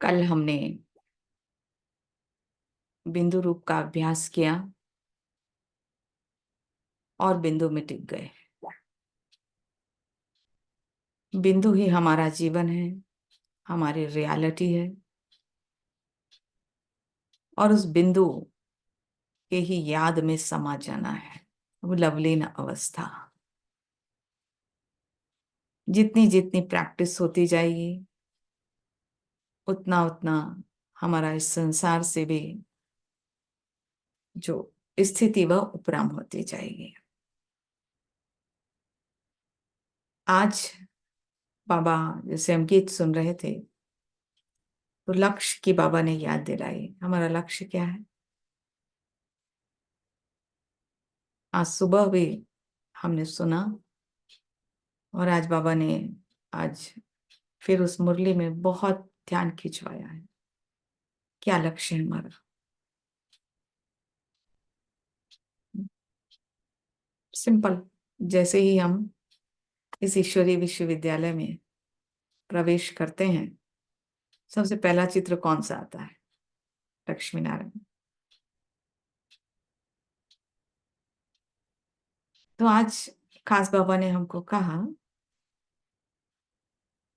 कल हमने बिंदु रूप का अभ्यास किया और बिंदु में टिक गए। बिंदु ही हमारा जीवन है, हमारी रियलिटी है, और उस बिंदु के ही याद में समा जाना है, वो लवलीन अवस्था। जितनी जितनी प्रैक्टिस होती जाएगी उतना उतना हमारा इस संसार से भी जो स्थिति वह उपराम होती जाएगी। आज बाबा जैसे हम गीत सुन रहे थे तो लक्ष्य की बाबा ने याद दिलाई। हमारा लक्ष्य क्या है? आज सुबह भी हमने सुना और आज बाबा ने आज फिर उस मुरली में बहुत ध्यान खिंचवाया है। क्या लक्ष्य है हमारा? सिंपल। जैसे ही हम इस ईश्वरीय विश्वविद्यालय में प्रवेश करते हैं, सबसे पहला चित्र कौन सा आता है? लक्ष्मी नारायण। तो आज खास बाबा ने हमको कहा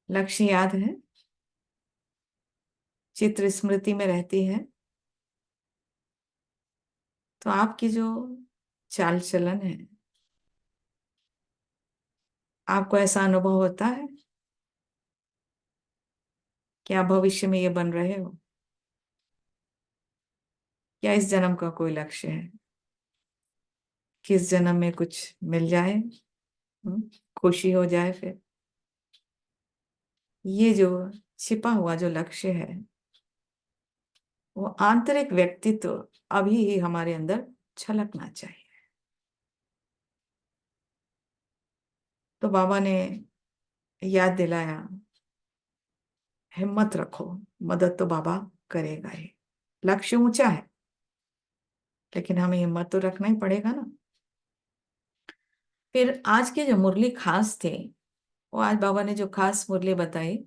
लक्ष्य याद है, चित्र स्मृति में रहती है, तो आपकी जो चाल चलन है, आपको ऐसा अनुभव होता है कि आप भविष्य में ये बन रहे हो? क्या इस जन्म का कोई लक्ष्य है? किस जन्म में कुछ मिल जाए, खुशी हो जाए? फिर ये जो छिपा हुआ जो लक्ष्य है, वो आंतरिक व्यक्तित्व अभी ही हमारे अंदर छलकना चाहिए। तो बाबा ने याद दिलाया, हिम्मत रखो, मदद तो बाबा करेगा ही। लक्ष्य ऊंचा है लेकिन हमें हिम्मत तो रखना ही पड़ेगा ना। फिर आज के जो मुरली खास थे, वो आज बाबा ने जो खास मुरली बताई,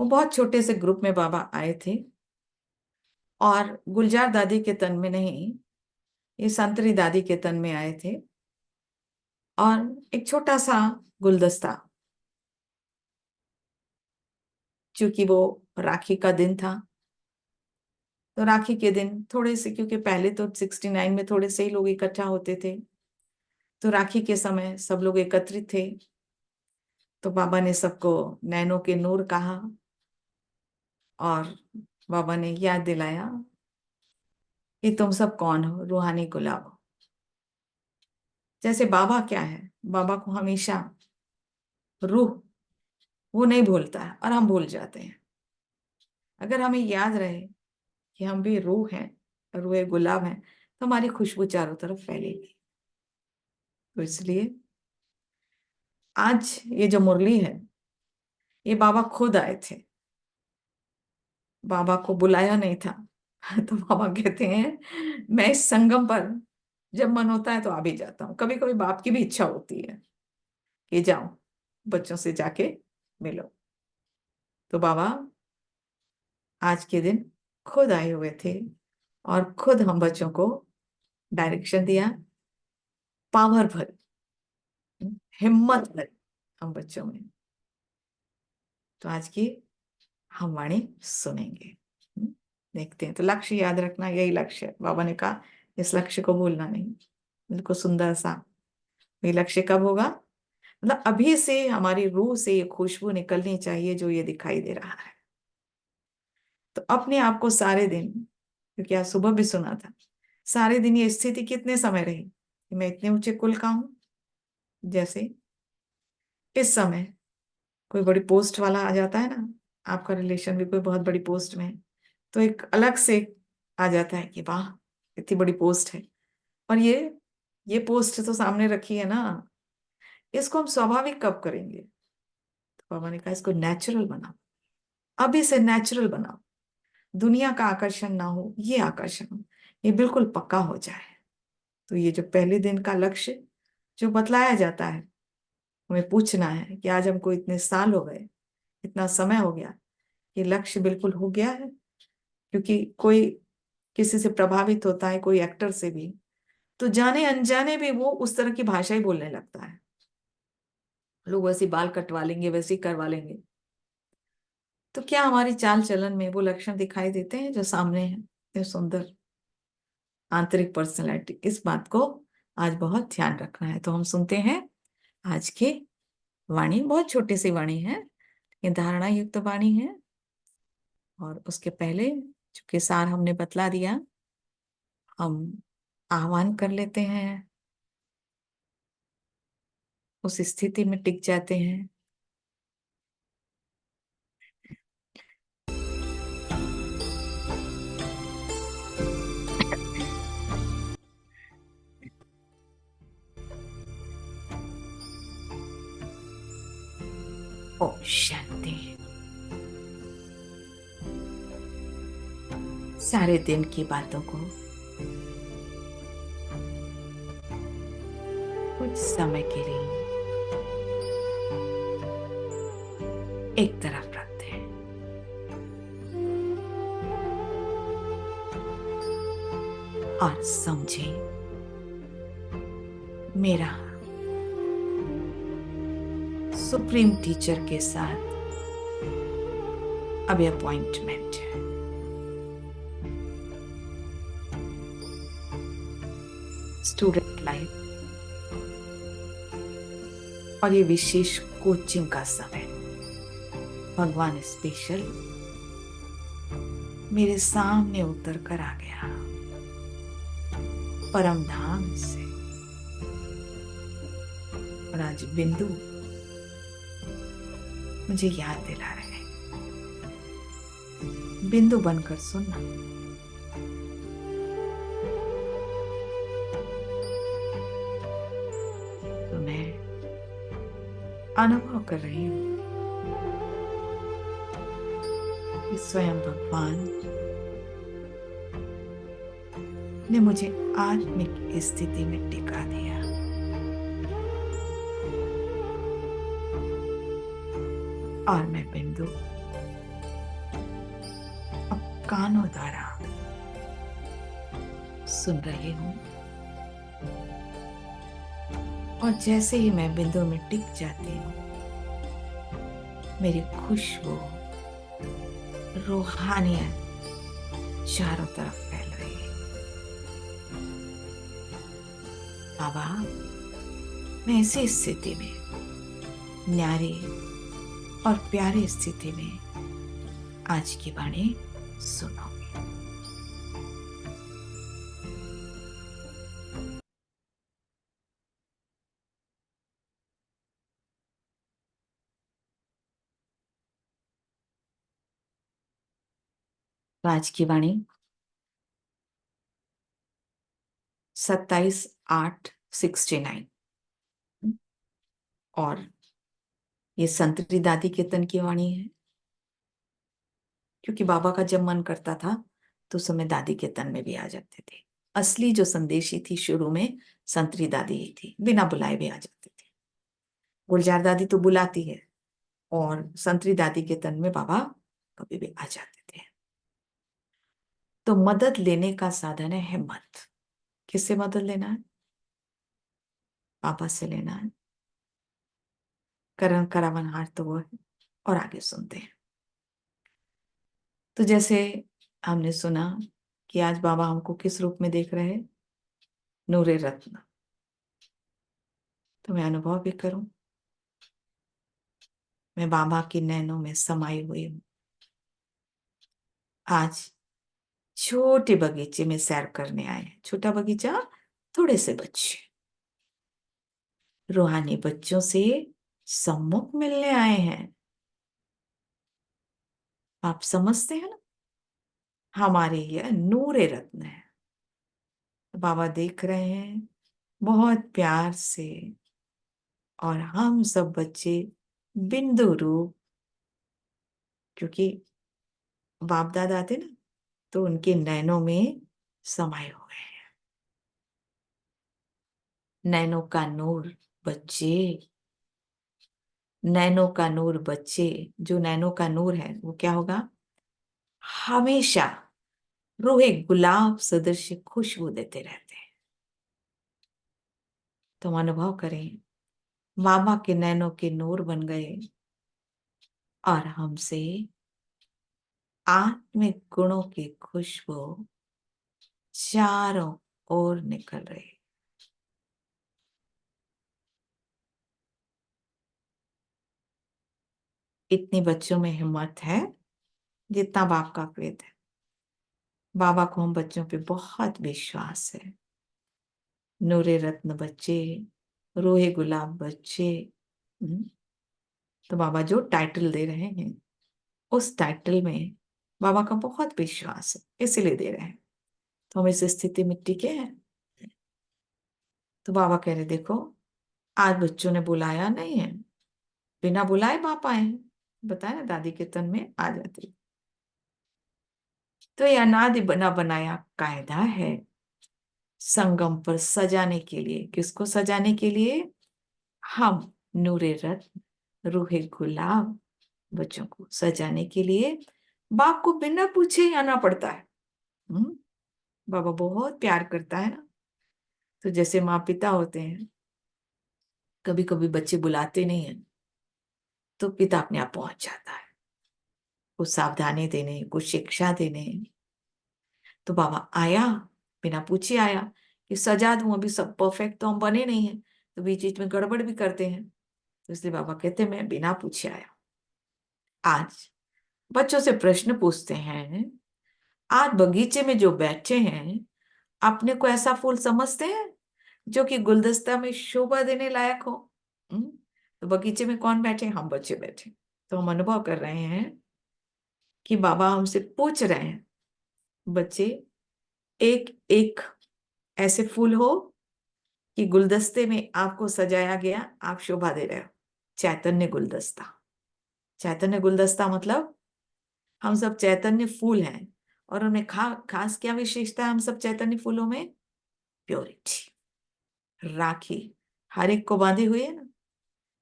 वो बहुत छोटे से ग्रुप में बाबा आए थे और गुलजार दादी के तन में नहीं, ये संतरी दादी के तन में आए थे। और एक छोटा सा गुलदस्ता, क्योंकि वो राखी का दिन था, तो राखी के दिन थोड़े से, क्योंकि पहले तो 69 में थोड़े से ही लोग इकट्ठा होते थे, तो राखी के समय सब लोग एकत्रित थे। तो बाबा ने सबको नैनों के नूर कहा और बाबा ने याद दिलाया कि तुम सब कौन हो, रूहानी गुलाब हो। जैसे बाबा क्या है, बाबा को हमेशा रूह, वो नहीं भूलता है और हम भूल जाते हैं। अगर हमें याद रहे कि हम भी रूह हैं, रूह गुलाब हैं, तो हमारी खुशबू चारों तरफ फैलेगी। तो इसलिए आज ये जो मुरली है, ये बाबा खुद आए थे, बाबा को बुलाया नहीं था। तो बाबा कहते हैं मैं इस संगम पर जब मन होता है तो आ भी जाता हूँ। कभी कभी बाप की भी इच्छा होती है कि जाओ बच्चों से जाके मिलो। तो बाबा आज के दिन खुद आए हुए थे और खुद हम बच्चों को डायरेक्शन दिया, पावर भर, हिम्मत भर हम बच्चों में। तो आज की हम वाणी सुनेंगे, देखते हैं। तो लक्ष्य याद रखना, यही लक्ष्य है। बाबा ने कहा इस लक्ष्य को भूलना नहीं। बिल्कुल सुंदर सा ये लक्ष्य कब होगा? मतलब अभी से हमारी रूह से ये खुशबू निकलनी चाहिए जो ये दिखाई दे रहा है। तो अपने आप को सारे दिन, क्योंकि आज सुबह भी सुना था, सारे दिन ये स्थिति कितने समय रही कि मैं इतने ऊंचे कुल का हूं। जैसे इस समय कोई बड़ी पोस्ट वाला आ जाता है ना, आपका रिलेशन भी कोई बहुत बड़ी पोस्ट में है, तो एक अलग से आ जाता है कि वाह इतनी बड़ी पोस्ट है। और ये पोस्ट तो सामने रखी है ना, इसको हम स्वाभाविक कब करेंगे? तो बाबा ने कहा इसको नेचुरल बनाओ, अभी से नेचुरल बनाओ। दुनिया का आकर्षण ना हो, ये आकर्षण हो, ये बिल्कुल पक्का हो जाए। तो ये जो पहले दिन का लक्ष्य जो बतलाया जाता है, हमें पूछना है कि आज हमको इतने साल हो गए, इतना समय हो गया कि लक्ष्य बिल्कुल हो गया है, क्योंकि कोई किसी से प्रभावित होता है, कोई एक्टर से भी, तो जाने अनजाने भी वो उस तरह की भाषा ही बोलने लगता है। लोग वैसे बाल कटवा लेंगे, वैसे ही करवा लेंगे। तो क्या हमारी चाल चलन में वो लक्षण दिखाई देते हैं जो सामने है, ये सुंदर आंतरिक पर्सनैलिटी? इस बात को आज बहुत ध्यान रखना है। तो हम सुनते हैं आज की वाणी। बहुत छोटी सी वाणी है, ये धारणा युक्त वाणी है। और उसके पहले चूंकि सार हमने बतला दिया, हम आह्वान कर लेते हैं, उस स्थिति में टिक जाते हैं। ओम शांति। सारे दिन की बातों को कुछ समय के लिए एक तरफ रखते हैं। और समझे, मेरा सुप्रीम टीचर के साथ अभी अपॉइंटमेंट है। स्टूडेंट लाइफ और ये विशेष कोचिंग का समय, भगवान स्पेशल मेरे सामने उतर कर आ गया परम धाम से। और आज बिंदु मुझे याद दिला रहे हैं, बिंदु बनकर सुनना। तो मैं अनुभव कर रही हूँ कि स्वयं भगवान ने मुझे आत्मिक स्थिति में टिका दिया। और मैं बिंदु अब कानों द्वारा सुन रही हूं। और जैसे ही मैं बिंदु में टिक जाती हूँ, मेरी खुशबू, रूहानियत चारों तरफ फैल रही है। बाबा, मैं ऐसी स्थिति में, न्यारी और प्यारी स्थिति में आज की वाणी सुनोगे। आज की वाणी 27/8/69। और ये संतरी दादी कीर्तन की वाणी है, क्योंकि बाबा का जब मन करता था तो उस समय दादी कीर्तन में भी आ जाते थे। असली जो संदेशी थी शुरू में संतरी दादी ही थी, बिना बुलाए भी आ जाती थी। गुलजार दादी तो बुलाती है, और संतरी दादी कीर्तन में बाबा कभी भी आ जाते थे। तो मदद लेने का साधन है हिम्मत। किससे मदद लेना है? पापा से लेना है। करण करावनहार तो वो है। और आगे सुनते हैं। तो जैसे हमने सुना कि आज बाबा हमको किस रूप में देख रहे हैं? नूरे रत्न। तो मैं अनुभव भी करूं, मैं बाबा की नैनों में समाई हुई हूं। आज छोटे बगीचे में सैर करने आए हैं। छोटा बगीचा, थोड़े से बच्चे, रूहानी बच्चों से सम्मुख मिलने आए हैं। आप समझते हैं ना, हमारे यह नूरे रत्न है। बाबा देख रहे हैं बहुत प्यार से, और हम सब बच्चे बिंदु रूप, क्योंकि बाप दादा थे ना, तो उनके नैनों में समाये हुए हैं। नैनों का नूर बच्चे नैनो का नूर बच्चे, जो नैनो का नूर है वो क्या होगा, हमेशा रूहे गुलाब सदृश खुशबू देते रहते हैं। तो हम अनुभव करें, मामा के नैनो के नूर बन गए और हमसे आत्मिक गुणों की खुशबू चारों ओर निकल रही। इतनी बच्चों में हिम्मत है जितना बाप का क्रोध है। बाबा को हम बच्चों पे बहुत विश्वास है। नूरे रत्न बच्चे, रोहे गुलाब बच्चे। हम्म, तो बाबा जो टाइटल दे रहे हैं उस टाइटल में बाबा का बहुत विश्वास है, इसीलिए दे रहे हैं। तो हम इस स्थिति में टिके हैं। तो बाबा कह रहे देखो, आज बच्चों ने बुलाया नहीं है, बिना बुलाए बाप आए हैं। बताया ना, दादी के तन में आ जाती। तो ये अनादि बना बनाया कायदा है संगम पर सजाने के लिए। किसको सजाने के लिए? हम नूरे रत्न रूहे गुलाब बच्चों को सजाने के लिए बाप को बिना पूछे ही आना पड़ता है। बाबा बहुत प्यार करता है ना। तो जैसे माँ पिता होते हैं, कभी कभी बच्चे बुलाते नहीं है तो पिता अपने आप पहुंच जाता है, कुछ सावधानी देने, कुछ शिक्षा देने। तो बाबा आया, बिना पूछे आया कि सजा दूं। अभी सब परफेक्ट तो हम बने नहीं है, तो बीच बीच में गड़बड़ भी करते हैं। तो इसलिए बाबा कहते मैं बिना पूछे आया। आज बच्चों से प्रश्न पूछते हैं, आज बगीचे में जो बैठे हैं अपने को ऐसा फूल समझते हैं जो कि गुलदस्ता में शोभा देने लायक हो? हम्म? तो बगीचे में कौन बैठे? हम बच्चे बैठे। तो हम अनुभव कर रहे हैं कि बाबा हमसे पूछ रहे हैं, बच्चे एक एक ऐसे फूल हो कि गुलदस्ते में आपको सजाया गया, आप शोभा दे रहे हो। चैतन्य गुलदस्ता। चैतन्य गुलदस्ता मतलब हम सब चैतन्य फूल हैं। और उनमें खास क्या विशेषता है हम सब चैतन्य फूलों में? प्योरिटी। राखी हर एक को बांधे हुए है ना।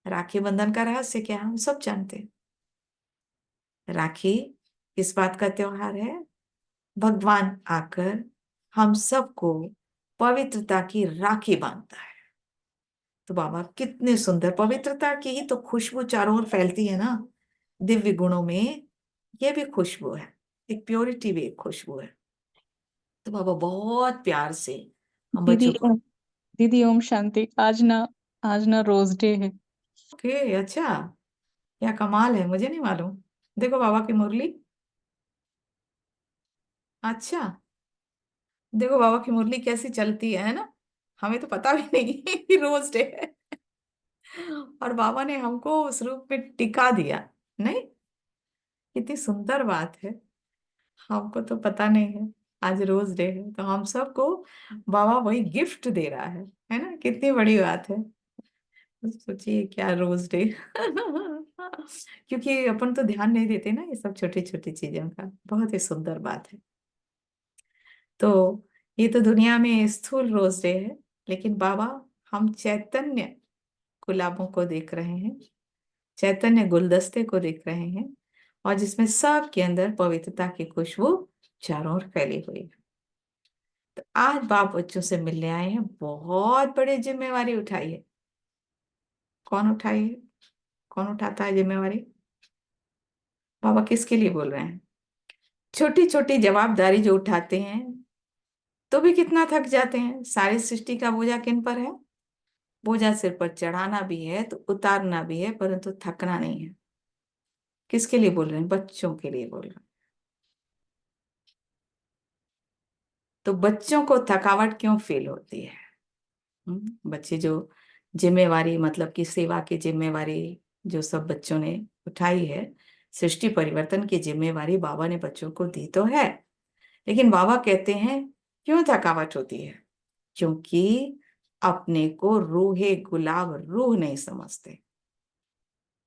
राखी बंधन का रहस्य क्या है हम सब जानते हैं। राखी किस बात का त्योहार है? भगवान आकर हम सबको पवित्रता की राखी बांधता है। तो बाबा कितने सुंदर, पवित्रता की ही तो खुशबू चारों ओर फैलती है ना। दिव्य गुणों में ये भी खुशबू है, एक प्योरिटी भी एक खुशबू है। तो बाबा बहुत प्यार से हम दीदी बच्चों को। दीदी ओम शांति। आज ना रोज डे है। ओके, अच्छा, क्या कमाल है, मुझे नहीं मालूम। देखो बाबा की मुरली। अच्छा, देखो बाबा की मुरली कैसी चलती है ना। हमें तो पता भी नहीं कि रोज डे है। और बाबा ने हमको उस रूप में टिका दिया। नहीं, कितनी सुंदर बात है। हमको तो पता नहीं है आज रोज डे है, तो हम सबको बाबा वही गिफ्ट दे रहा है ना। कितनी बड़ी बात है। तो सोचिए क्या रोज डे। क्योंकि अपन तो ध्यान नहीं देते ना ये सब छोटी छोटी चीजों का। बहुत ही सुंदर बात है। तो ये तो दुनिया में स्थूल रोज डे है, लेकिन बाबा हम चैतन्य गुलाबों को देख रहे हैं, चैतन्य गुलदस्ते को देख रहे हैं, और जिसमें सब के अंदर पवित्रता की खुशबू चारों ओर फैली हुई है। तो आज बाप बच्चों से मिलने आए हैं, बहुत बड़ी जिम्मेवारी उठाई है। कौन उठाई है? कौन उठाता है जिम्मेवारी? बाबा किसके लिए बोल रहे हैं? छोटी छोटी जवाबदारी जो उठाते हैं तो भी कितना थक जाते हैं। सारी सृष्टि का बोझा किन पर है? बोझा सिर पर चढ़ाना भी है तो उतारना भी है, परंतु थकना नहीं है। किसके लिए बोल रहे हैं? बच्चों के लिए बोल रहे हैं। तो बच्चों को थकावट क्यों फील होती है? बच्चे जो जिम्मेवारी, मतलब कि सेवा की जिम्मेवारी जो सब बच्चों ने उठाई है, सृष्टि परिवर्तन की जिम्मेवारी बाबा ने बच्चों को दी तो है। लेकिन बाबा कहते हैं क्यों थकावट होती है? क्योंकि अपने को रूहे गुलाब रूह नहीं समझते।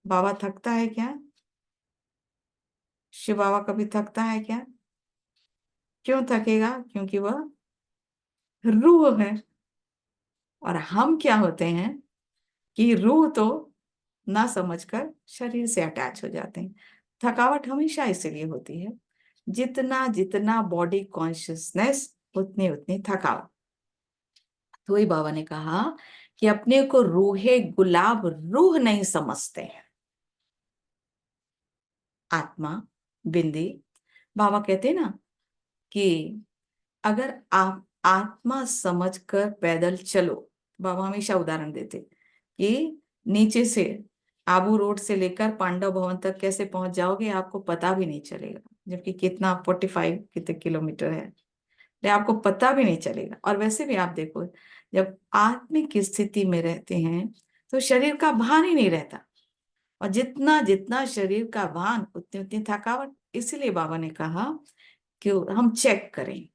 बाबा थकता है क्या? शिव बाबा कभी थकता है क्या? क्यों थकेगा? क्योंकि वह रूह है। और हम क्या होते हैं कि रूह तो ना समझकर शरीर से अटैच हो जाते हैं। थकावट हमेशा इसीलिए होती है, जितना जितना बॉडी कॉन्शियसनेस उतनी उतनी थकावट। तो ही बाबा ने कहा कि अपने को रूहे गुलाब रूह नहीं समझते हैं, आत्मा बिंदी। बाबा कहते हैं ना कि अगर आप आत्मा समझकर पैदल चलो, बाबा हमेशा उदाहरण देते कि नीचे से आबू रोड से लेकर पांडव भवन तक कैसे पहुंच जाओगे, आपको पता भी नहीं चलेगा, जबकि कितना 45 कितने किलोमीटर है, लेकिन आपको पता भी नहीं चलेगा। और वैसे भी आप देखो, जब आत्मिक स्थिति में रहते हैं तो शरीर का भान ही नहीं रहता, और जितना जितना शरीर का भान उतनी उतनी थकावट। इसलिए बाबा ने कहा कि हम चेक करें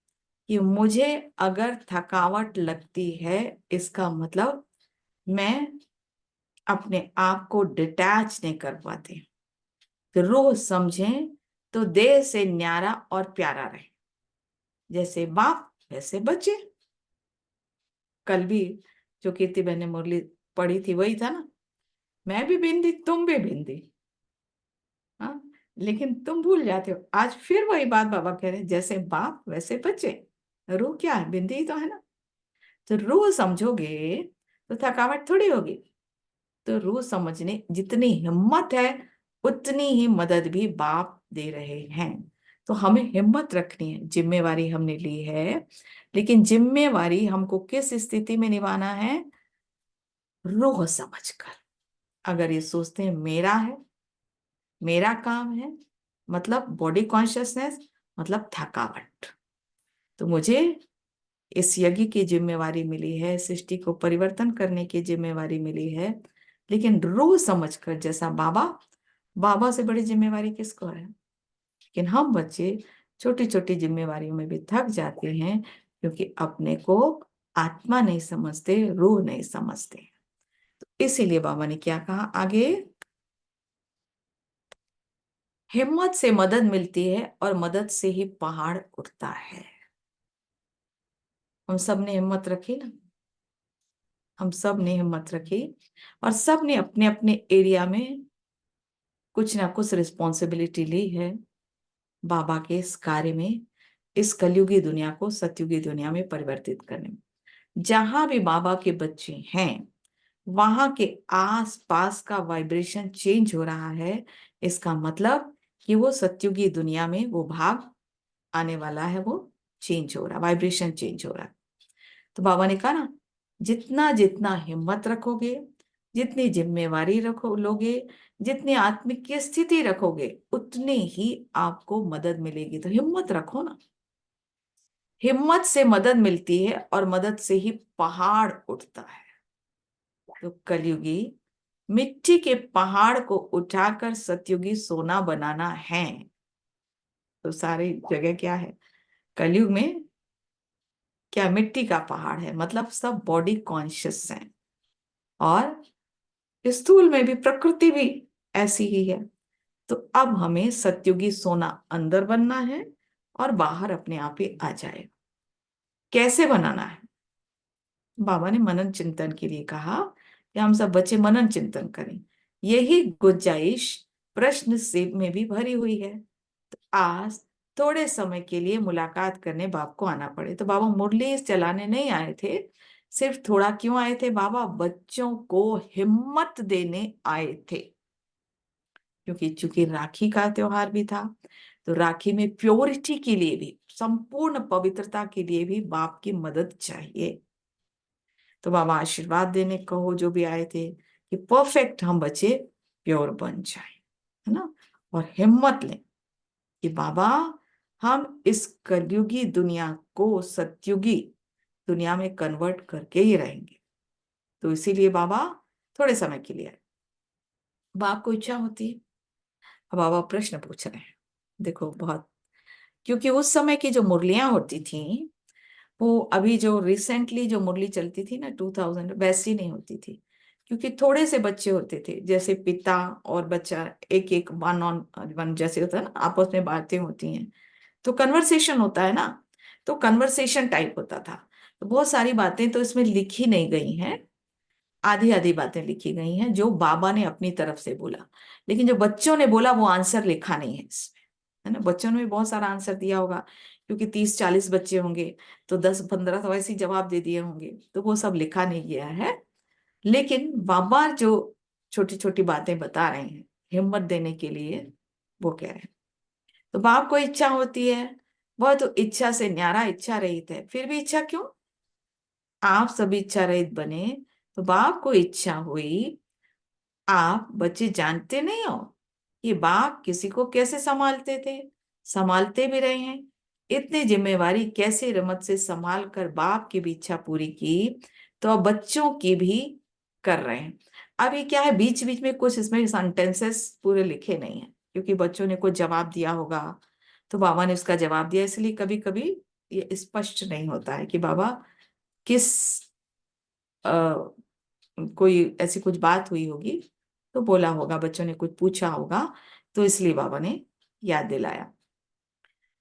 कि मुझे अगर थकावट लगती है, इसका मतलब मैं अपने आप को डिटैच नहीं कर पाती। तो रूह समझें तो देह से न्यारा और प्यारा रहे, जैसे बाप वैसे बच्चे। कल भी जो कीर्ति बहन ने मुरली पढ़ी थी वही था ना, मैं भी बिंदी तुम भी बिंदी, हाँ, लेकिन तुम भूल जाते हो। आज फिर वही बात बाबा कह रहे हैं, जैसे बाप वैसे बच्चे। रूह क्या है, बिंदी ही तो है ना। तो रूह समझोगे तो थकावट थोड़ी होगी। तो रूह समझने जितनी हिम्मत है उतनी ही मदद भी बाप दे रहे हैं। तो हमें हिम्मत रखनी है, जिम्मेवारी हमने ली है, लेकिन जिम्मेवारी हमको किस स्थिति में निभाना है, रूह समझकर। अगर ये सोचते हैं मेरा है, मेरा काम है, मतलब बॉडी कॉन्शियसनेस, मतलब थकावट। तो मुझे इस यज्ञ की जिम्मेवारी मिली है, सृष्टि को परिवर्तन करने की जिम्मेवारी मिली है, लेकिन रूह समझकर, जैसा बाबा, बाबा से बड़ी जिम्मेवारी किसको है। लेकिन हम बच्चे छोटी छोटी जिम्मेवारियों में भी थक जाते हैं, क्योंकि अपने को आत्मा नहीं समझते, रूह नहीं समझते। तो इसीलिए बाबा ने क्या कहा आगे, हिम्मत से मदद मिलती है और मदद से ही पहाड़ उठता है। हम सब ने हिम्मत रखी ना, हम सब ने हिम्मत रखी, और सब ने अपने अपने एरिया में कुछ ना कुछ रिस्पॉन्सिबिलिटी ली है बाबा के इस कार्य में, इस कलयुगी दुनिया को सतयुगी दुनिया में परिवर्तित करने में। जहां भी बाबा के बच्चे हैं वहां के आस पास का वाइब्रेशन चेंज हो रहा है। इसका मतलब कि वो सतयुगी दुनिया में वो भाग आने वाला है, वो चेंज हो रहा, वाइब्रेशन चेंज हो रहा है। तो बाबा ने कहा ना, जितना जितना हिम्मत रखोगे, जितनी जिम्मेवारी रखो लोगे, जितनी आत्मिक की स्थिति रखोगे, उतनी ही आपको मदद मिलेगी। तो हिम्मत रखो ना, हिम्मत से मदद मिलती है और मदद से ही पहाड़ उठता है। तो कलयुगी मिट्टी के पहाड़ को उठाकर सतयुगी सोना बनाना है। तो सारी जगह क्या है, कलयुग में क्या मिट्टी का पहाड़ है, मतलब सब बॉडी कॉन्शियस है, और स्थूल में भी प्रकृति भी ऐसी ही है। तो अब हमें सत्युगी सोना अंदर बनना है और बाहर अपने आप ही आ जाएगा। कैसे बनाना है, बाबा ने मनन चिंतन के लिए कहा कि हम सब बच्चे मनन चिंतन करें। यही गुंजाइश प्रश्न से में भी भरी हुई है। तो आज थोड़े समय के लिए मुलाकात करने बाप को आना पड़े। तो बाबा मुरली चलाने नहीं आए थे, सिर्फ थोड़ा क्यों आए थे, बाबा बच्चों को हिम्मत देने आए थे। क्योंकि चूंकि राखी का त्योहार भी था, तो राखी में प्योरिटी के लिए भी, संपूर्ण पवित्रता के लिए भी बाप की मदद चाहिए। तो बाबा आशीर्वाद देने कहो जो भी आए थे कि परफेक्ट हम बच्चे प्योर बन जाए, है ना। और हिम्मत लें कि बाबा हम इस कलयुगी दुनिया को सतयुगी दुनिया में कन्वर्ट करके ही रहेंगे। तो इसीलिए बाबा थोड़े समय के लिए आए। बाप को इच्छा होती है, अब बाबा प्रश्न पूछ रहे हैं। देखो बहुत, क्योंकि उस समय की जो मुरलियां होती थी, वो अभी जो रिसेंटली जो मुरली चलती थी ना 2000, वैसी नहीं होती थी। क्योंकि थोड़े से बच्चे होते थे, जैसे पिता और बच्चा एक एक वन ऑन वन जैसे होता है ना, आपस में बातें होती हैं, तो कन्वर्सेशन होता है ना, तो कन्वर्सेशन टाइप होता था। तो बहुत सारी बातें तो इसमें लिखी नहीं गई हैं, आधी आधी बातें लिखी गई हैं जो बाबा ने अपनी तरफ से बोला, लेकिन जो बच्चों ने बोला वो आंसर लिखा नहीं है इसमें, है ना। बच्चों ने भी बहुत सारा आंसर दिया होगा, क्योंकि 30-40 बच्चे होंगे, तो 10-15 तो ऐसे ही जवाब दे दिए होंगे, तो वो सब लिखा नहीं गया है। लेकिन बाबा जो छोटी छोटी बातें बता रहे हैं हिम्मत देने के लिए, वो कह रहे हैं। तो बाप को इच्छा होती है, वह तो इच्छा से न्यारा इच्छा रहित है, फिर भी इच्छा क्यों? आप सभी इच्छा रहित बने तो बाप को इच्छा हुई। आप बच्चे जानते नहीं हो ये बाप किसी को कैसे संभालते थे, संभालते भी रहे हैं। इतनी जिम्मेवारी कैसे रमत से संभाल कर बाप की भी इच्छा पूरी की, तो अब बच्चों की भी कर रहे हैं। अब ये क्या है, बीच बीच में कुछ इसमें सेंटेंसेस पूरे लिखे नहीं है, क्योंकि बच्चों ने कुछ जवाब दिया होगा, तो बाबा ने उसका जवाब दिया, इसलिए कभी कभी ये स्पष्ट नहीं होता है कि बाबा किस कोई ऐसी कुछ बात हुई होगी तो बोला होगा, बच्चों ने कुछ पूछा होगा, तो इसलिए बाबा ने याद दिलाया।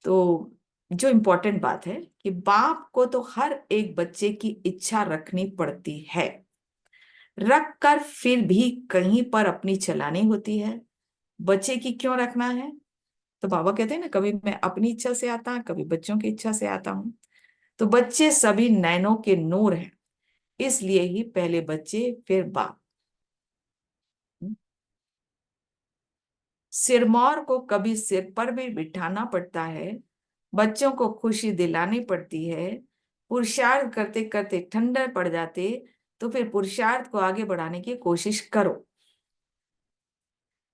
तो जो इम्पोर्टेंट बात है कि बाप को तो हर एक बच्चे की इच्छा रखनी पड़ती है, रख कर फिर भी कहीं पर अपनी चलानी होती है। बच्चे की क्यों रखना है? तो बाबा कहते हैं ना, कभी मैं अपनी इच्छा से आता, कभी बच्चों की इच्छा से आता हूं। तो बच्चे सभी नैनों के नूर हैं, इसलिए ही पहले बच्चे फिर बाप। सिरमौर को कभी सिर पर भी बिठाना पड़ता है, बच्चों को खुशी दिलानी पड़ती है। पुरुषार्थ करते करते ठंडा पड़ जाते, तो फिर पुरुषार्थ को आगे बढ़ाने की कोशिश करो।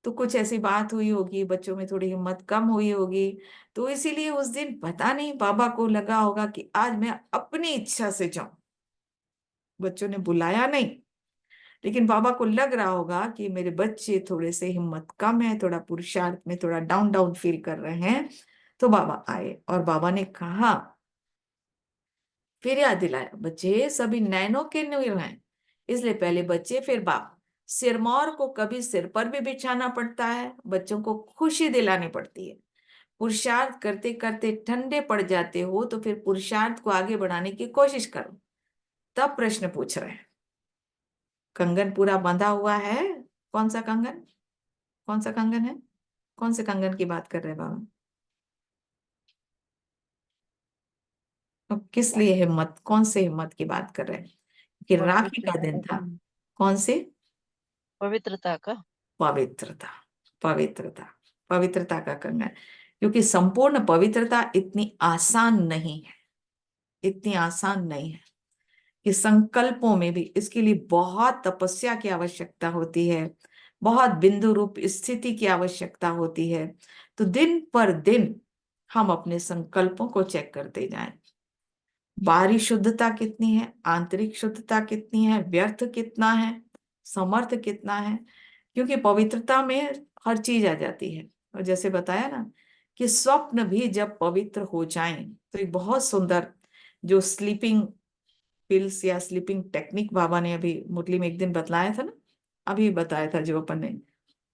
तो कुछ ऐसी बात हुई होगी, बच्चों में थोड़ी हिम्मत कम हुई होगी, तो इसीलिए उस दिन पता नहीं बाबा को लगा होगा कि आज मैं अपनी इच्छा से जाऊं। बच्चों ने बुलाया नहीं, लेकिन बाबा को लग रहा होगा कि मेरे बच्चे थोड़े से हिम्मत कम है, थोड़ा पुरुषार्थ में थोड़ा डाउन डाउन फील कर रहे हैं। तो बाबा आए और बाबा ने कहा, फिर याद दिलाया, बच्चे सभी नैनों के नूर हैं, इसलिए पहले बच्चे फिर बाप। सिरमौर को कभी सिर पर भी बिछाना पड़ता है, बच्चों को खुशी दिलानी पड़ती है। पुरुषार्थ करते करते ठंडे पड़ जाते हो, तो फिर पुरुषार्थ को आगे बढ़ाने की कोशिश करो। तब प्रश्न पूछ रहे हैं, कंगन पूरा बंधा हुआ है? कौन सा कंगन? कौन सा कंगन है? कौन से कंगन की बात कर रहे हैं बाबा? तो किस लिए हिम्मत, कौन से हिम्मत की बात कर रहे हैं? कि राखी का दिन पवित्रता था। कौन से? पवित्रता का। पवित्रता। पवित्रता। पवित्रता का कंगन, क्योंकि संपूर्ण पवित्रता इतनी आसान नहीं है, इतनी आसान नहीं है। कि संकल्पों में भी इसके लिए बहुत तपस्या की आवश्यकता होती है, बहुत बिंदु रूप स्थिति की आवश्यकता होती है। तो दिन पर दिन हम अपने संकल्पों को चेक करते जाएं, बाहरी शुद्धता कितनी है, आंतरिक शुद्धता कितनी है, व्यर्थ कितना है, समर्थ कितना है। क्योंकि पवित्रता में हर चीज आ जाती है। और जैसे बताया ना कि स्वप्न भी जब पवित्र हो जाएं, तो एक बहुत सुंदर जो स्लीपिंग पिल्स या स्लीपिंग टेक्निक बाबा ने अभी मुरली में एक दिन बतलाया था ना, अभी बताया था जो अपन ने,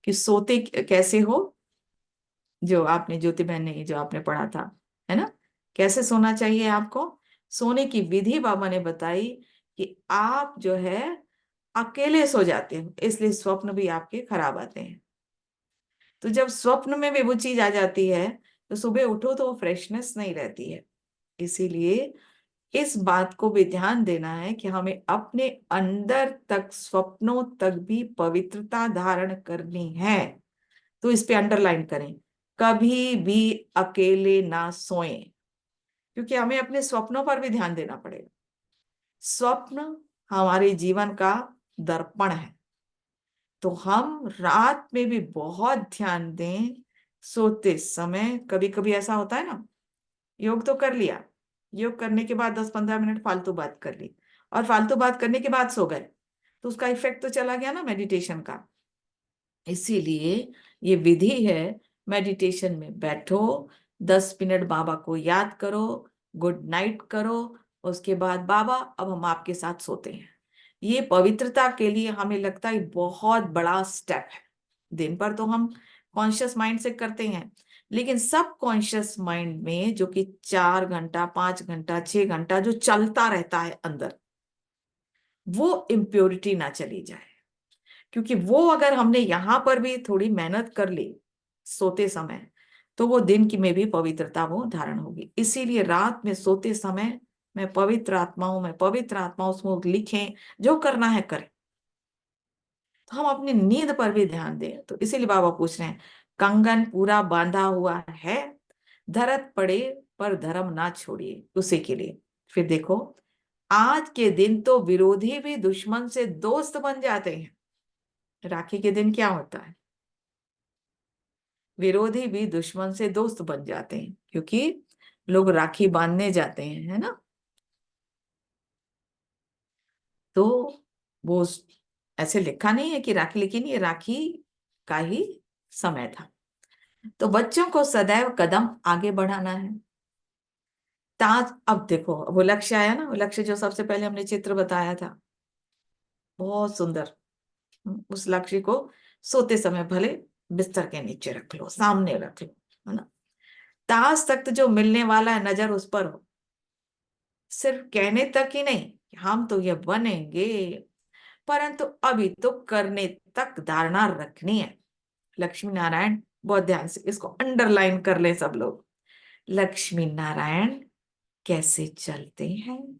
कि सोते कैसे हो, जो आपने ज्योति बहन ने जो आपने पढ़ा था, है ना, कैसे सोना चाहिए आपको। सोने की विधि बाबा ने बताई कि आप जो है अकेले सो जाते हो, इसलिए स्वप्न भी आपके खराब आते हैं। तो जब स्वप्न में भी वो चीज आ जाती है, तो सुबह उठो तो वो फ्रेशनेस नहीं रहती है। इसीलिए इस बात को भी ध्यान देना है कि हमें अपने अंदर तक, स्वप्नों तक भी पवित्रता धारण करनी है। तो इस पे अंडरलाइन करें, कभी भी अकेले ना सोएं, क्योंकि हमें अपने स्वप्नों पर भी ध्यान देना पड़ेगा। स्वप्न हमारे जीवन का दर्पण है, तो हम रात में भी बहुत ध्यान दें। सोते समय कभी कभी ऐसा होता है ना, योग तो कर लिया, योग करने के बाद 10-15 मिनट फालतू बात कर ली, और फालतू बात करने के बाद सो गए, तो उसका इफेक्ट तो चला गया ना मेडिटेशन का। इसीलिए ये विधि है, मेडिटेशन में बैठो, 10 मिनट बाबा को याद करो, गुड नाइट करो, उसके बाद बाबा अब हम आपके साथ सोते हैं। ये पवित्रता के लिए हमें लगता है बहुत बड़ा स्टेप है। दिन भर तो हम कॉन्शियस माइंड से करते हैं, लेकिन सब कॉन्शियस माइंड में जो कि 4 घंटा 5 घंटा 6 घंटा जो चलता रहता है अंदर, वो इम्प्योरिटी ना चली जाए। क्योंकि वो अगर हमने यहां पर भी थोड़ी मेहनत कर ली सोते समय, तो वो दिन की में भी पवित्रता वो धारण होगी। इसीलिए रात में सोते समय मैं पवित्र आत्मा हूं, मैं पवित्र आत्मा हूं, उसमें लिखें, जो करना है करें। तो हम अपनी नींद पर भी ध्यान दें। तो इसीलिए बाबा पूछ रहे हैं, कंगन पूरा बांधा हुआ है, धरत पड़े पर धर्म ना छोड़िए, उसी के लिए। फिर देखो, आज के दिन तो विरोधी भी दुश्मन से दोस्त बन जाते हैं। राखी के दिन क्या होता है? विरोधी भी दुश्मन से दोस्त बन जाते हैं, क्योंकि लोग राखी बांधने जाते हैं, है ना। तो वो ऐसे लिखा नहीं है कि राखी, लेकिन ये राखी का ही समय था। तो बच्चों को सदैव कदम आगे बढ़ाना है। ताज, अब देखो वो लक्ष्य आया ना, वो लक्ष्य जो सबसे पहले हमने चित्र बताया था, बहुत सुंदर। उस लक्ष्य को सोते समय भले बिस्तर के नीचे रख लो, सामने रख लो, है ना। ताज तख्त जो मिलने वाला है, नजर उस पर हो। सिर्फ कहने तक ही नहीं कि हम तो ये बनेंगे, परंतु अभी तो करने तक धारणा रखनी है। लक्ष्मी नारायण, बहुत ध्यान से इसको अंडरलाइन कर ले सब लोग। लक्ष्मी नारायण कैसे चलते हैं?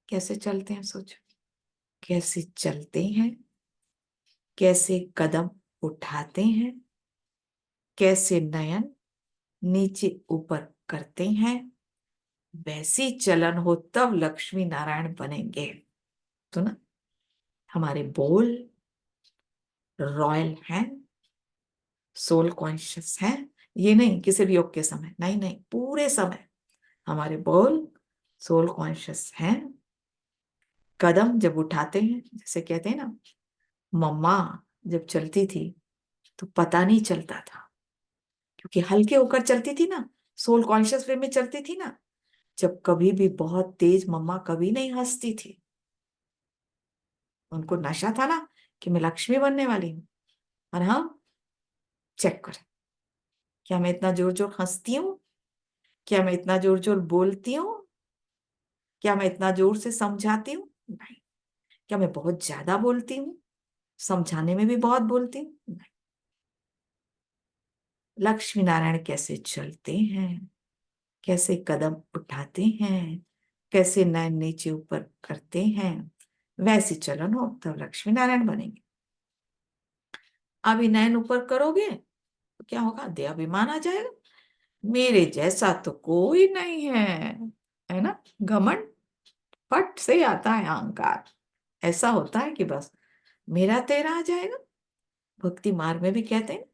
कैसे चलते हैं सोचो, कैसे चलते हैं, कैसे कदम उठाते हैं, कैसे नयन नीचे ऊपर करते हैं। वैसी चलन हो तब लक्ष्मी नारायण बनेंगे। तो ना, हमारे बोल रॉयल हैं, सोल कॉन्शियस हैं। ये नहीं कि सिर्फ योग के समय, नहीं नहीं, पूरे समय हमारे बोल सोल कॉन्शियस हैं। कदम जब उठाते हैं, जैसे कहते हैं ना, मम्मा जब चलती थी तो पता नहीं चलता था, क्योंकि हल्के होकर चलती थी ना, सोल कॉन्शियस वे में चलती थी ना। जब कभी भी बहुत तेज मम्मा कभी नहीं हंसती थी, उनको नशा था ना कि मैं लक्ष्मी बनने वाली हूँ। और हाँ, चेक करें, क्या मैं इतना जोर जोर हंसती हूँ? क्या मैं इतना जोर जोर बोलती हूँ? क्या मैं इतना जोर से समझाती हूँ? नहीं। क्या मैं बहुत ज्यादा बोलती हूँ, समझाने में भी बहुत बोलती हूँ? नहीं। लक्ष्मी नारायण कैसे चलते हैं, कैसे कदम उठाते हैं, कैसे नयन नीचे ऊपर करते हैं, वैसे चलन हो तब लक्ष्मी नारायण बनेंगे। अभी नयन ऊपर करोगे तो क्या होगा? देहाभिमान आ जाएगा, मेरे जैसा तो कोई नहीं है ना। घमंड फट से आता है, अहंकार ऐसा होता है कि बस मेरा तेरा आ जाएगा। भक्ति मार्ग में भी कहते हैं,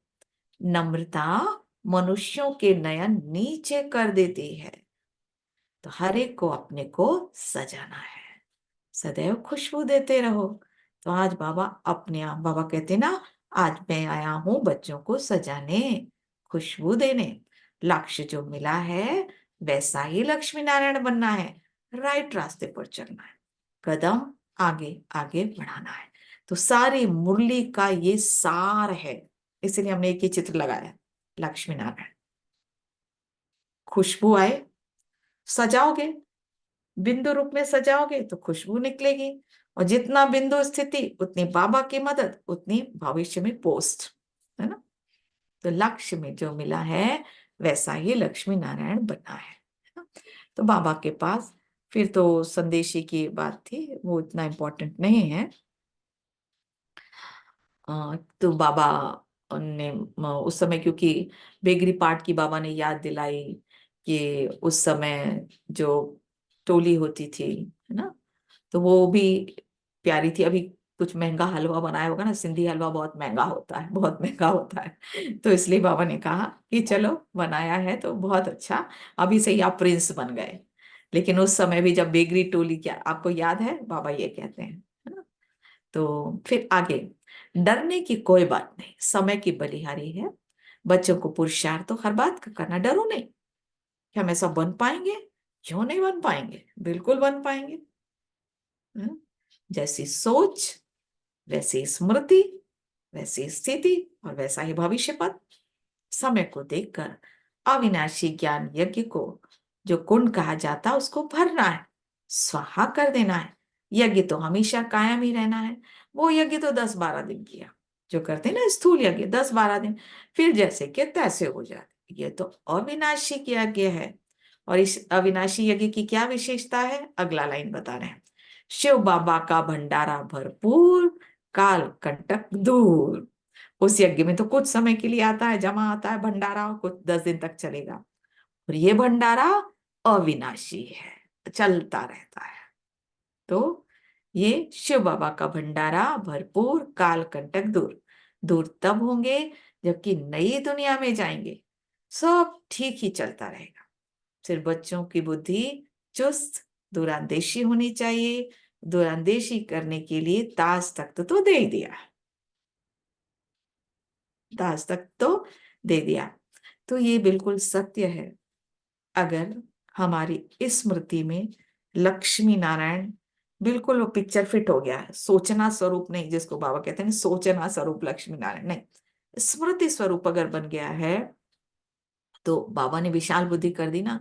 नम्रता मनुष्यों के नयन नीचे कर देती है। तो हर एक को अपने को सजाना है, सदैव खुशबू देते रहो। तो आज बाबा अपने आप, बाबा कहते ना, आज मैं आया हूं बच्चों को सजाने, खुशबू देने। लक्ष्य जो मिला है वैसा ही लक्ष्मी नारायण बनना है, राइट रास्ते पर चलना है, कदम आगे आगे बढ़ाना है। तो सारी मुरली का ये सार है। इसलिए हमने एक ही चित्र लगाया, लक्ष्मी नारायण। खुशबू आए, सजाओगे, बिंदु रूप में सजाओगे तो खुशबू निकलेगी। और जितना बिंदु स्थिति उतनी बाबा की मदद, उतनी भविष्य में पोस्ट, है ना। तो लक्ष्य में जो मिला है वैसा ही लक्ष्मी नारायण बना है ना? तो बाबा के पास फिर तो संदेशी की बात थी, वो इतना इम्पोर्टेंट नहीं है। तो बाबा ने उस समय, क्योंकि बेगरी पाठ की बाबा ने याद दिलाई कि उस समय जो टोली होती थी, है ना, तो वो भी प्यारी थी। अभी कुछ महंगा हलवा बनाया होगा ना, सिंधी हलवा बहुत महंगा होता है, बहुत महंगा होता है। तो इसलिए बाबा ने कहा कि चलो बनाया है तो बहुत अच्छा, अभी से ही आप प्रिंस बन गए। लेकिन उस समय भी जब बेगरी टोली, क्या आपको याद है, बाबा ये कहते हैं, है ना। तो फिर आगे, डरने की कोई बात नहीं, समय की बलिहारी है। बच्चों को पुरुषार्थ तो हर बात का करना, डरो नहीं। क्या हम ऐसा बन पाएंगे? क्यों नहीं बन पाएंगे, बिल्कुल बन पाएंगे। हम्म? जैसी सोच वैसी स्मृति, वैसी स्थिति और वैसा ही भविष्य पथ। समय को देखकर अविनाशी ज्ञान यज्ञ को, जो कुंड कहा जाता है, उसको भरना है, स्वाहा कर देना है। यज्ञ तो हमेशा कायम ही रहना है। वो यज्ञ तो 10-12 दिन किया, जो करते हैं ना स्थूल यज्ञ 10-12 दिन, फिर जैसे कि तैसे हो जाते। ये तो अविनाशी यज्ञ है। और इस अविनाशी यज्ञ की क्या विशेषता है, अगला लाइन बता रहे हैं। शिव बाबा का भंडारा भरपूर, काल कंटक दूर। उस यज्ञ में तो कुछ समय के लिए आता है, जमा आता है भंडारा, कुछ 10 दिन तक चलेगा। और ये भंडारा अविनाशी है, चलता रहता है। तो ये शिव बाबा का भंडारा भरपूर, काल कंटक दूर। दूर तब होंगे जबकि नई दुनिया में जाएंगे, सब ठीक ही चलता रहेगा। सिर्फ बच्चों की बुद्धि चुस्त, दूरंदेशी होनी चाहिए। दूरंदेशी करने के लिए ताज तख्त तो दे ही दिया, ताज तख्त तो दे दिया। तो ये बिल्कुल सत्य है। अगर हमारी स्मृति में लक्ष्मी नारायण, बिल्कुल वो पिक्चर फिट हो गया है। सोचना स्वरूप नहीं, जिसको बाबा कहते हैं सोचना स्वरूप लक्ष्मी नारायण नहीं, स्मृति स्वरूप अगर बन गया है, तो बाबा ने विशाल बुद्धि कर दी ना।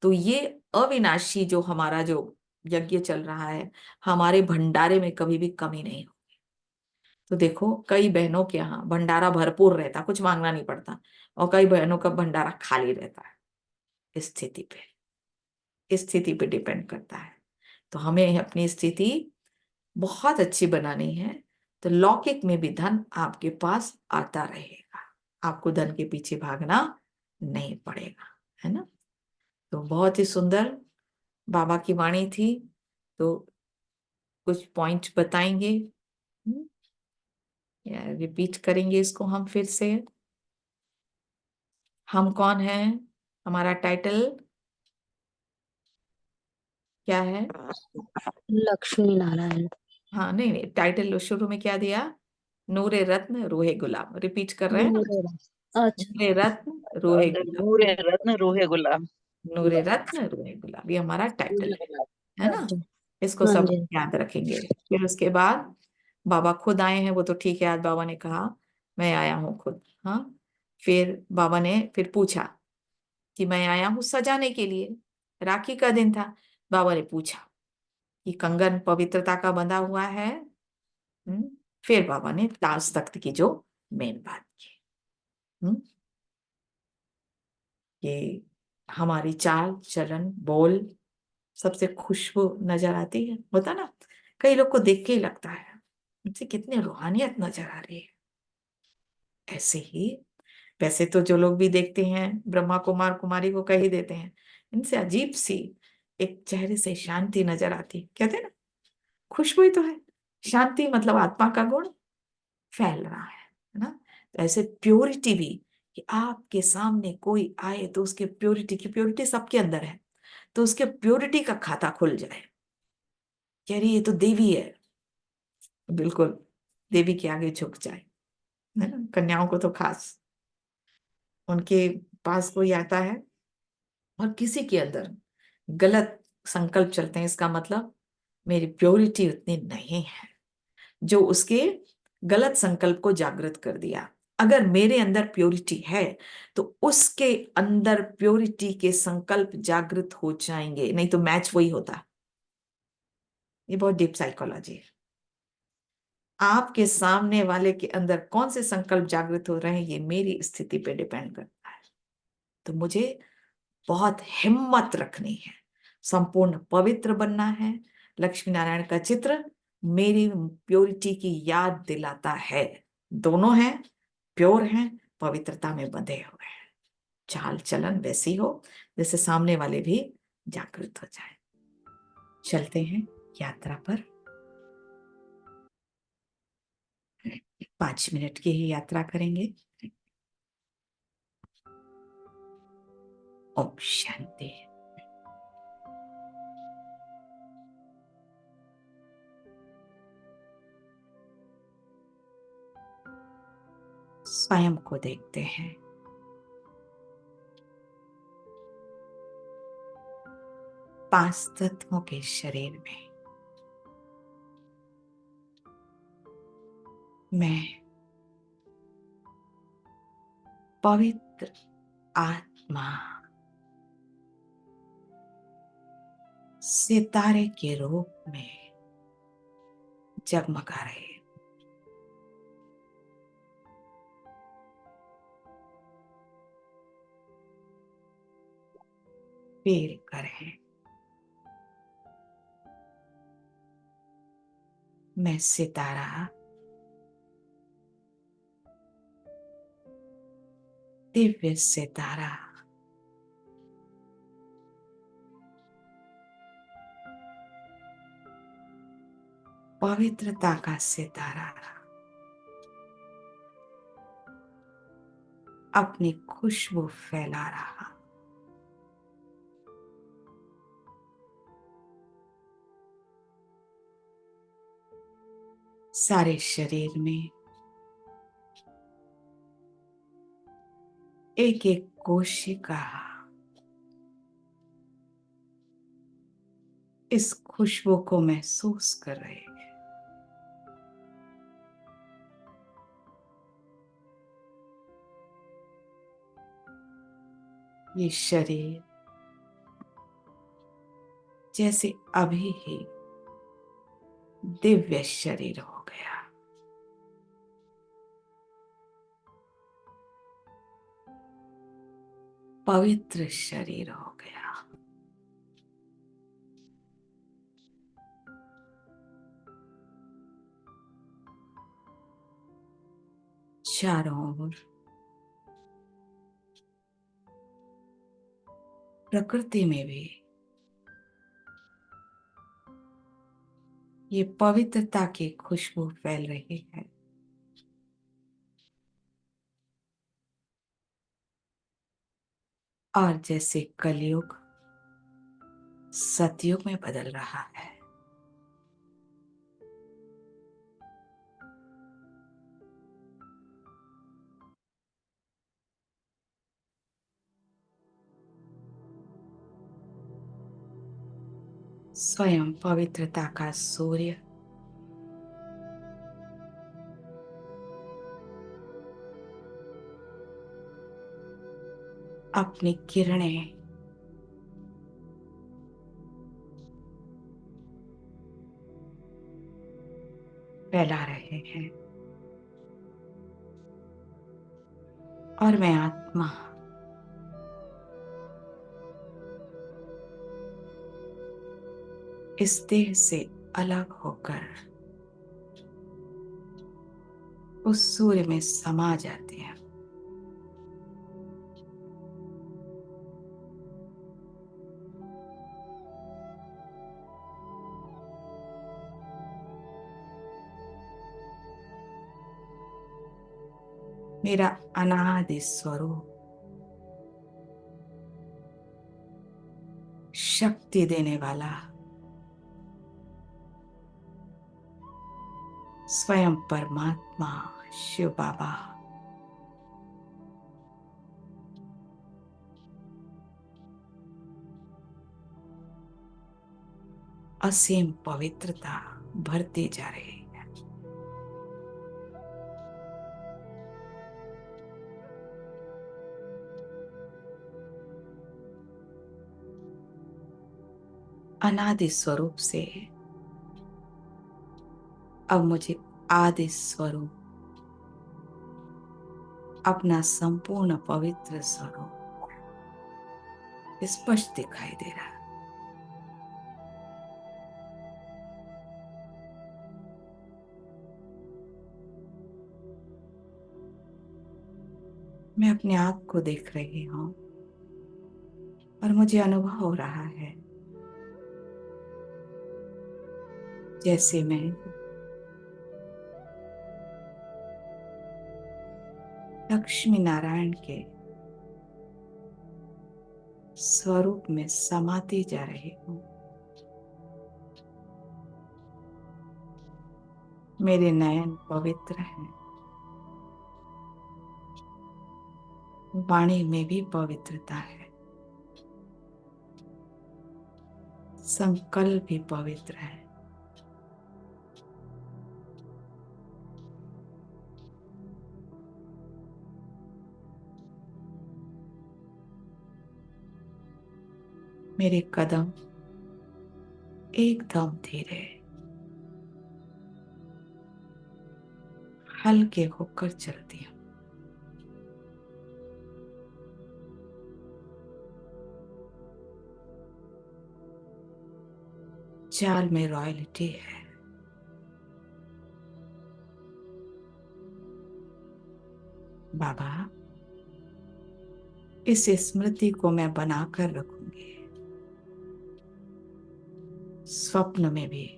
तो ये अविनाशी जो हमारा जो यज्ञ चल रहा है, हमारे भंडारे में कभी भी कमी नहीं हो। तो देखो कई बहनों के यहाँ भंडारा भरपूर रहता, कुछ मांगना नहीं पड़ता, और कई बहनों का भंडारा खाली रहता है। स्थिति पे डिपेंड करता है। तो हमें अपनी स्थिति बहुत अच्छी बनानी है, तो लौकिक में भी धन आपके पास आता रहेगा, आपको धन के पीछे भागना नहीं पड़ेगा, है ना। तो बहुत ही सुंदर बाबा की वाणी थी। तो कुछ पॉइंट बताएंगे, या रिपीट करेंगे इसको हम फिर से। हम कौन हैं, हमारा टाइटल क्या है। लक्ष्मी नारायण। हाँ नहीं नहीं, टाइटल शुरू में क्या दिया, नूरे रत्न रोहे गुलाम, रिपीट कर रहे हैं ना। अच्छा। नूरे रत्न रोहे गुलाम, नूरे रत्न रूहे गुलाम। नूरे रत्न रोहे गुलाब, ये हमारा टाइटल है ना। अच्छा। इसको हाँ सब जी। याद रखेंगे। फिर उसके बाद बाबा खुद आए हैं, वो तो ठीक है, आज बाबा ने कहा मैं आया हूँ खुद। हाँ, फिर बाबा ने फिर पूछा कि मैं आया हूँ सजाने के लिए। राखी का दिन था, बाबा ने पूछा कि कंगन पवित्रता का बंधा हुआ है। फिर बाबा ने ताज तख्त की जो मेन बात की। हम्म, ये हमारी चाल चलन बोल सबसे खुशबू नजर आती है, होता ना। कई लोग को देख के ही लगता है इनसे कितनी रूहानियत नजर आ रही है। ऐसे ही वैसे तो जो लोग भी देखते हैं ब्रह्मा कुमार कुमारी को कह ही देते हैं, इनसे अजीब सी एक चेहरे से शांति नजर आती, कहते हैं ना, खुशबू ही तो है। शांति मतलब आत्मा का गुण फैल रहा है ना। तो ऐसे प्योरिटी भी, कि आपके सामने कोई आए तो उसके प्योरिटी की, प्योरिटी सबके अंदर है, तो उसके प्योरिटी का खाता खुल जाए, कह रही ये तो देवी है, बिल्कुल देवी के आगे झुक जाए, है ना। कन्याओं को तो खास, उनके पास कोई आता है और किसी के अंदर गलत संकल्प चलते हैं, इसका मतलब मेरी प्योरिटी उतनी नहीं है, जो उसके गलत संकल्प को जागृत कर दिया। अगर मेरे अंदर प्योरिटी है तो उसके अंदर प्योरिटी के संकल्प जागृत हो जाएंगे, नहीं तो मैच वही होता। ये बहुत डीप साइकोलॉजी है। आपके सामने वाले के अंदर कौन से संकल्प जागृत हो रहे हैं, ये मेरी स्थिति पे डिपेंड करता है। तो मुझे बहुत हिम्मत रखनी है, संपूर्ण पवित्र बनना है। लक्ष्मी नारायण का चित्र मेरी प्योरिटी की याद दिलाता है। दोनों हैं, प्योर हैं, पवित्रता में बंधे हुए हैं। चाल चलन वैसी हो जैसे सामने वाले भी जागृत हो जाए। चलते हैं यात्रा पर, 5 मिनट की ही यात्रा करेंगे। ओम शांति। स्वयं को देखते हैं, 5 तत्वों के शरीर में मैं पवित्र आत्मा सितारे के रूप में जगमगा रहे हैं। फील करें, मैं सितारा, दिव्य सितारा, पवित्रता का सितारा अपनी खुशबू फैला रहा। सारे शरीर में एक एक कोशिका इस खुशबू को महसूस कर रहे हैं। ये शरीर जैसे अभी ही दिव्य शरीर हो गया। पवित्र शरीर हो गया। चारों ओर प्रकृति में भी ये पवित्रता की खुशबू फैल रही है। और जैसे कलयुग सतयुग में बदल रहा है, स्वयं पवित्रता का सूर्य अपनी किरणें फैला रहे हैं। और मैं आत्मा इस देह से अलग होकर उस सूर्य में समा जाती है। मेरा अनादि स्वरूप शक्ति देने वाला स्वयं परमात्मा शिव बाबा असीम पवित्रता भरती जा रही है। अनादि स्वरूप से अब मुझे आदि स्वरूप, अपना संपूर्ण पवित्र स्वरूप स्पष्ट दिखाई दे रहा है। मैं अपने आप को देख रही हूं और मुझे अनुभव हो रहा है जैसे मैं लक्ष्मी नारायण के स्वरूप में समाती जा रही हूं। मेरे नयन पवित्र हैं, वाणी में भी पवित्रता है, संकल्प भी पवित्र है। मेरे कदम एकदम धीरे, हल्के होकर चलती हूँ। चाल में रॉयल्टी है। बाबा, इस स्मृति को मैं बनाकर रखूंगी, स्वप्न में भी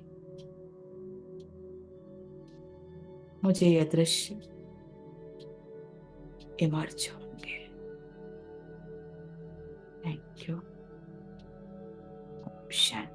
मुझे ये दृश्य इमर्ज होंगे। Thank you. शांति।